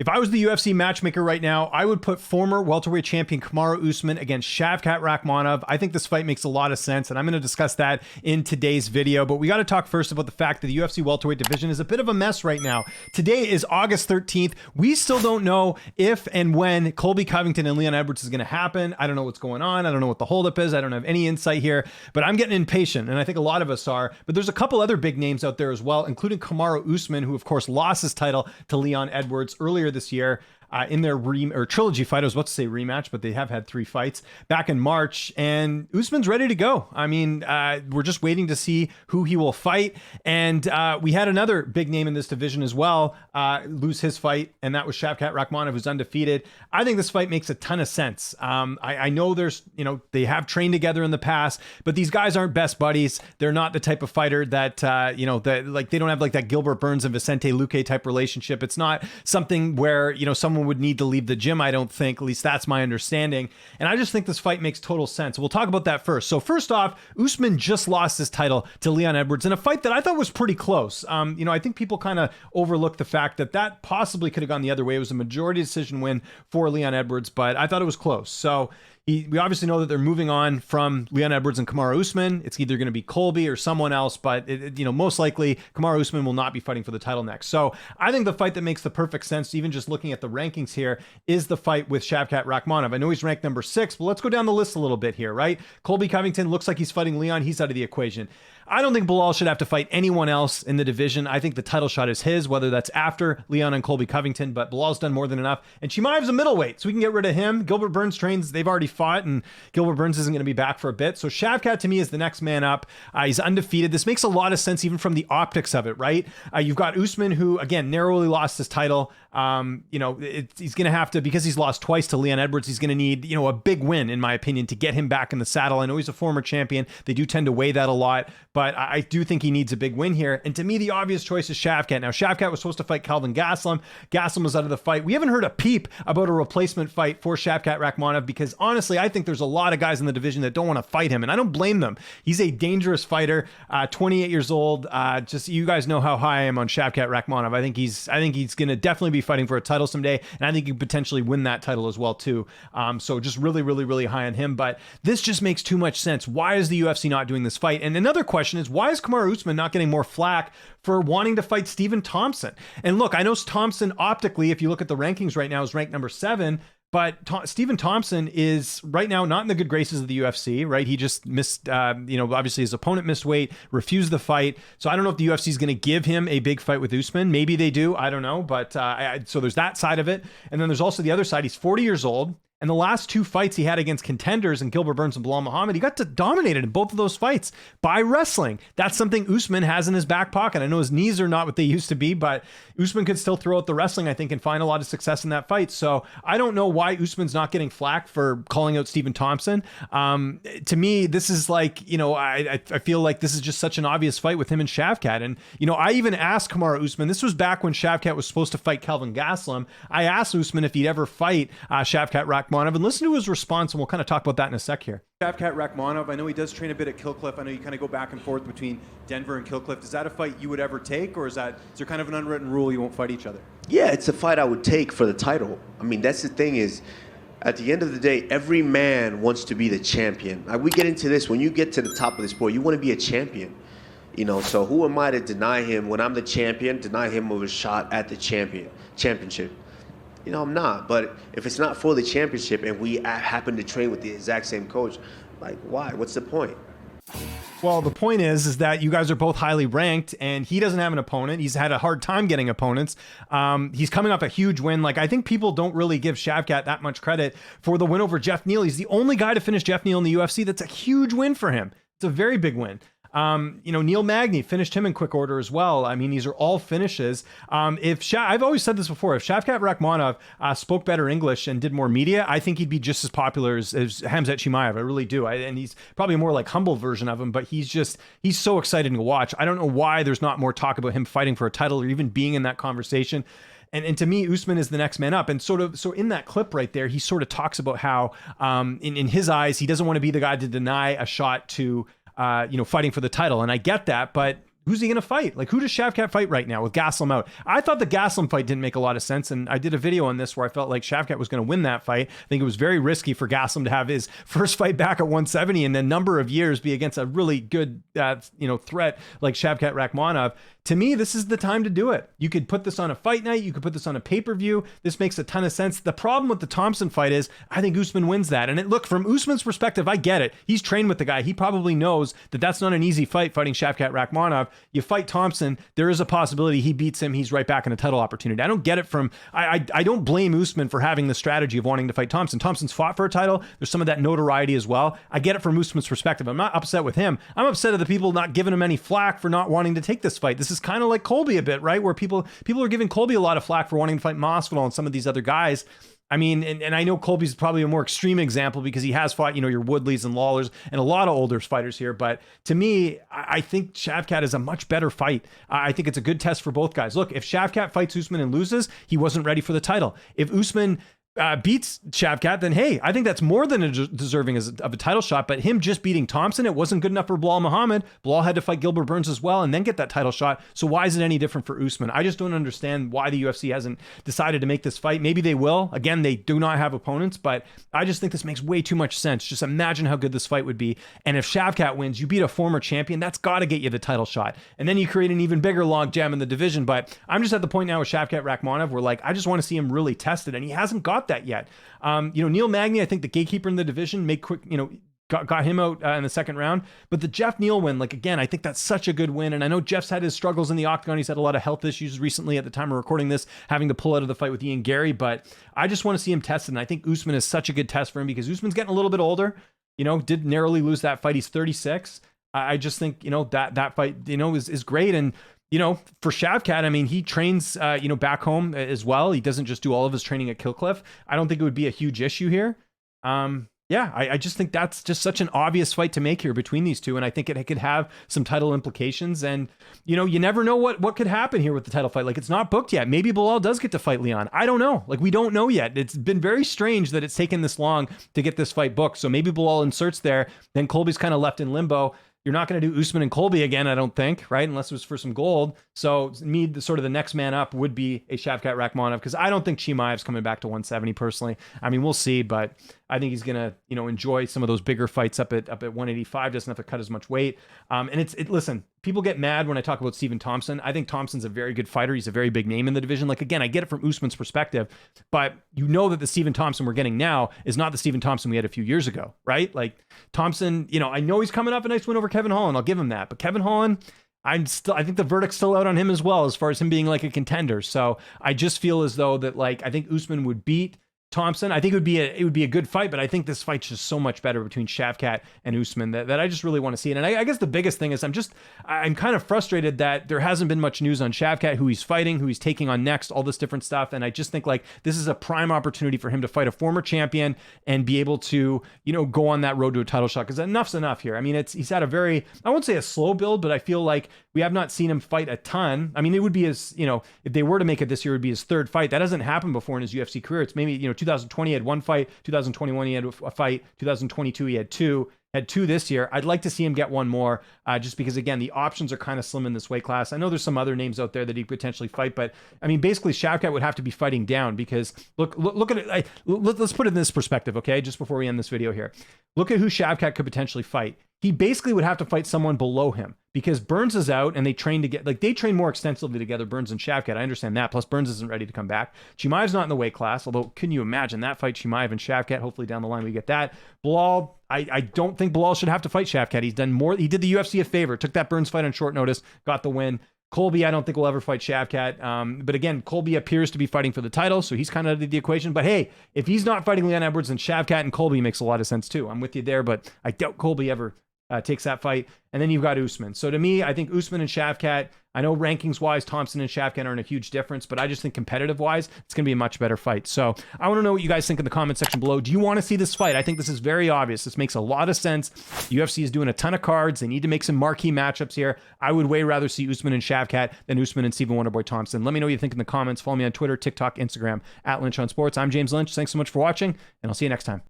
If I was the UFC matchmaker right now, I would put former welterweight champion Kamaru Usman against Shavkat Rakhmonov. I think this fight makes a lot of sense, and I'm going to discuss that in today's video. But we got to talk first about the fact that the UFC welterweight division is a bit of a mess right now. Today is August 13th. We still don't know if and when Colby Covington and Leon Edwards is going to happen. I don't know what's going on. I don't know what the holdup is. I don't have any insight here, but I'm getting impatient, and I think a lot of us are. But there's a couple other big names out there as well, including Kamaru Usman, who of course lost his title to Leon Edwards earlier this year in their trilogy fight. I was about to say rematch, but they have had 3 fights back in March, and Usman's ready to go. I mean, we're just waiting to see who he will fight. And we had another big name in this division as well lose his fight, and that was Shavkat Rakhmonov, who's undefeated. I think this fight makes a ton of sense. I know there's, they have trained together in the past, but these guys aren't best buddies. They're not the type of fighter that, that like they don't have like that Gilbert Burns and Vicente Luque type relationship. It's not something where, someone would need to leave the gym, I don't think. At least that's my understanding. And I just think this fight makes total sense. We'll talk about that first. So first off, Usman just lost his title to Leon Edwards in a fight that I thought was pretty close. I think people kind of overlook the fact that possibly could have gone the other way. It was a majority decision win for Leon Edwards, but I thought it was close. So we obviously know that they're moving on from Leon Edwards and Kamaru Usman. It's either going to be Colby or someone else, but most likely Kamaru Usman will not be fighting for the title next. So I think the fight that makes the perfect sense, even just looking at the rankings here, is the fight with Shavkat Rakhmonov. I know he's ranked number 6, but let's go down the list a little bit here, right? Colby Covington looks like he's fighting Leon. He's out of the equation. I don't think Belal should have to fight anyone else in the division. I think the title shot is his, whether that's after Leon and Colby Covington, but Belal's done more than enough. And Chimaev's a middleweight, so we can get rid of him. Gilbert Burns trains, they've already fought, and Gilbert Burns isn't going to be back for a bit. So Shavkat, to me, is the next man up. He's undefeated. This makes a lot of sense, even from the optics of it, right? You've got Usman, who, again, narrowly lost his title. He's going to have to, because he's lost twice to Leon Edwards, he's going to need, a big win, in my opinion, to get him back in the saddle. I know he's a former champion. They do tend to weigh that a lot, but I do think he needs a big win here. And to me, the obvious choice is Shavkat. Now, Shavkat was supposed to fight Calvin Gastelum. Gastelum was out of the fight. We haven't heard a peep about a replacement fight for Shavkat Rakhmonov, because honestly, I think there's a lot of guys in the division that don't want to fight him, and I don't blame them. He's a dangerous fighter, 28 years old. Just you guys know how high I am on Shavkat Rakhmonov. I think he's going to definitely be fighting for a title someday, and I think he could potentially win that title as well too. So just really, really, really high on him. But this just makes too much sense. Why is the UFC not doing this fight? And another question is, why is Kamaru Usman not getting more flack for wanting to fight Stephen Thompson? And look, I know Thompson optically, if you look at the rankings right now, is ranked number 7. But Stephen Thompson is right now not in the good graces of the UFC, right? He just missed, obviously his opponent missed weight, refused the fight. So I don't know if the UFC is going to give him a big fight with Usman. Maybe they do. I don't know. But so there's that side of it. And then there's also the other side. He's 40 years old. And the last 2 fights he had against contenders and Gilbert Burns and Belal Muhammad, he got dominated in both of those fights by wrestling. That's something Usman has in his back pocket. I know his knees are not what they used to be, but Usman could still throw out the wrestling, I think, and find a lot of success in that fight. So I don't know why Usman's not getting flack for calling out Stephen Thompson. To me, this is like, I feel like this is just such an obvious fight with him and Shavkat. And, I even asked Kamaru Usman, this was back when Shavkat was supposed to fight Calvin Gastelum. I asked Usman if he'd ever fight Shavkat Rakhmonov, and listen to his response, and we'll kind of talk about that in a sec here. Shavkat Rakhmonov, I know he does train a bit at Kill Cliff. I know you kind of go back and forth between Denver and Kill Cliff. Is that a fight you would ever take, or is there kind of an unwritten rule you won't fight each other? Yeah, it's a fight I would take for the title. I mean, that's the thing is, at the end of the day, every man wants to be the champion. We get into this, when you get to the top of the sport, you want to be a champion. So who am I to deny him, when I'm the champion, deny him of a shot at the championship? I'm not. But if it's not for the championship and we happen to train with the exact same coach, like, why? What's the point? Well, the point is that you guys are both highly ranked, and he doesn't have an opponent. He's had a hard time getting opponents. He's coming off a huge win. Like, I think people don't really give Shavkat that much credit for the win over Jeff Neal. He's the only guy to finish Jeff Neal in the UFC. That's a huge win for him. It's a very big win. Neil Magny finished him in quick order as well. I mean, these are all finishes. I've always said this before, if Shavkat Rakhmonov spoke better English and did more media, I think he'd be just as popular as Khamzat Chimaev. I really do. And he's probably a more like humble version of him, but he's so exciting to watch. I don't know why there's not more talk about him fighting for a title or even being in that conversation. And to me, Usman is the next man up. And so in that clip right there, he sort of talks about how, in his eyes, he doesn't want to be the guy to deny a shot to, fighting for the title. And I get that, but who's he going to fight? Like, who does Shavkat fight right now with Gastelum out? I thought the Gastelum fight didn't make a lot of sense, and I did a video on this where I felt like Shavkat was going to win that fight. I think it was very risky for Gastelum to have his first fight back at 170 and then number of years be against a really good, threat like Shavkat Rakhmonov. To me, this is the time to do it. You could put this on a fight night. You could put this on a pay-per-view. This makes a ton of sense. The problem with the Thompson fight is I think Usman wins that. And look, from Usman's perspective, I get it. He's trained with the guy. He probably knows that that's not an easy fight, fighting Shavkat Rakhmonov. You fight Thompson, there is a possibility he beats him. He's right back in a title opportunity. I don't get it from, I don't blame Usman for having the strategy of wanting to fight Thompson. Thompson's fought for a title. There's some of that notoriety as well. I get it from Usman's perspective. I'm not upset with him. I'm upset at the people not giving him any flack for not wanting to take this fight. This is kind of like Colby a bit, right? Where people are giving Colby a lot of flack for wanting to fight Masvidal and some of these other guys. I mean, and I know Colby's probably a more extreme example because he has fought, your Woodleys and Lawlers and a lot of older fighters here. But to me, I think Shavkat is a much better fight. I think it's a good test for both guys. Look, if Shavkat fights Usman and loses, he wasn't ready for the title. If Usman beats Shavkat, then hey, I think that's more than deserving of a title shot. But him just beating Thompson, it wasn't good enough for Bilal Muhammad. Bilal had to fight Gilbert Burns as well and then get that title shot. So why is it any different for Usman? I just don't understand why the UFC hasn't decided to make this fight. Maybe they will. Again, they do not have opponents, but I just think this makes way too much sense. Just imagine how good this fight would be. And if Shavkat wins, you beat a former champion, that's got to get you the title shot. And then you create an even bigger logjam in the division. But I'm just at the point now with Shavkat Rakhmonov where I just want to see him really tested, and he hasn't got that yet. Neil Magny, I think the gatekeeper in the division, got him out in the second round. But the Jeff Neal win, again, I think that's such a good win. And I know Jeff's had his struggles in the octagon. He's had a lot of health issues recently at the time of recording this, having to pull out of the fight with Ian Gary. But I just want to see him tested. And I think Usman is such a good test for him because Usman's getting a little bit older. Did narrowly lose that fight. He's 36. I just think, that fight, is great. And for Shavkat, I mean, he trains, back home as well. He doesn't just do all of his training at Killcliff. I don't think it would be a huge issue here. I just think that's just such an obvious fight to make here between these two. And I think it could have some title implications. And, you never know what could happen here with the title fight. It's not booked yet. Maybe Bilal does get to fight Leon. I don't know. We don't know yet. It's been very strange that it's taken this long to get this fight booked. So maybe Bilal inserts there. Then Colby's kind of left in limbo. You're not going to do Usman and Colby again, I don't think, right? Unless it was for some gold. So the next man up would be a Shavkat Rakhmonov, because I don't think Chimaev's coming back to 170 personally. I mean, we'll see, but I think he's going to, enjoy some of those bigger fights up at 185, doesn't have to cut as much weight. And listen, people get mad when I talk about Stephen Thompson. I think Thompson's a very good fighter. He's a very big name in the division. Again, I get it from Usman's perspective, but that the Stephen Thompson we're getting now is not the Stephen Thompson we had a few years ago, right? Thompson, I know he's coming up a nice win over Kevin Holland. I'll give him that. But Kevin Holland, I think the verdict's still out on him as well, as far as him being a contender. So I just feel as though that I think Usman would beat Thompson. I think it would be a good fight, but I think this fight's just so much better between Shavkat and Usman that I just really want to see it. And I guess the biggest thing is I'm kind of frustrated that there hasn't been much news on Shavkat, who he's fighting, who he's taking on next, all this different stuff. And I just think this is a prime opportunity for him to fight a former champion and be able to, go on that road to a title shot, because enough's enough here. I mean, he's had a very, I won't say a slow build, but I feel like we have not seen him fight a ton. I mean, it would be his, if they were to make it this year, it would be his third fight. That hasn't happened before in his UFC career. It's maybe, 2020 he had one fight, 2021 he had a fight, 2022 he had two this year. I'd like to see him get one more, just because, again, the options are kind of slim in this weight class. I know there's some other names out there that he could potentially fight, but I mean, basically Shavkat would have to be fighting down, because look at it. Let's put it in this perspective, okay? Just before we end this video here, look at who Shavkat could potentially fight. He basically would have to fight someone below him, because Burns is out and they train they train more extensively together, Burns and Shavkat. I understand that. Plus Burns isn't ready to come back. Chimaev's not in the weight class, although can you imagine that fight, Chimaev and Shavkat? Hopefully down the line we get that. Bilal, I don't think Bilal should have to fight Shavkat. He's done more. He did the UFC a favor, took that Burns fight on short notice, got the win. Colby, I don't think will ever fight Shavkat. But again, Colby appears to be fighting for the title, so he's kind of out of the equation. But hey, if he's not fighting Leon Edwards, then Shavkat and Colby makes a lot of sense too. I'm with you there, but I doubt Colby ever takes that fight. And then you've got Usman. So to me, I think Usman and Shavkat, I know rankings-wise, Thompson and Shavkat aren't a huge difference, but I just think competitive-wise, it's going to be a much better fight. So I want to know what you guys think in the comment section below. Do you want to see this fight? I think this is very obvious. This makes a lot of sense. The UFC is doing a ton of cards. They need to make some marquee matchups here. I would way rather see Usman and Shavkat than Usman and Stephen Wonderboy Thompson. Let me know what you think in the comments. Follow me on Twitter, TikTok, Instagram, @LynchOnSports. I'm James Lynch. Thanks so much for watching, and I'll see you next time.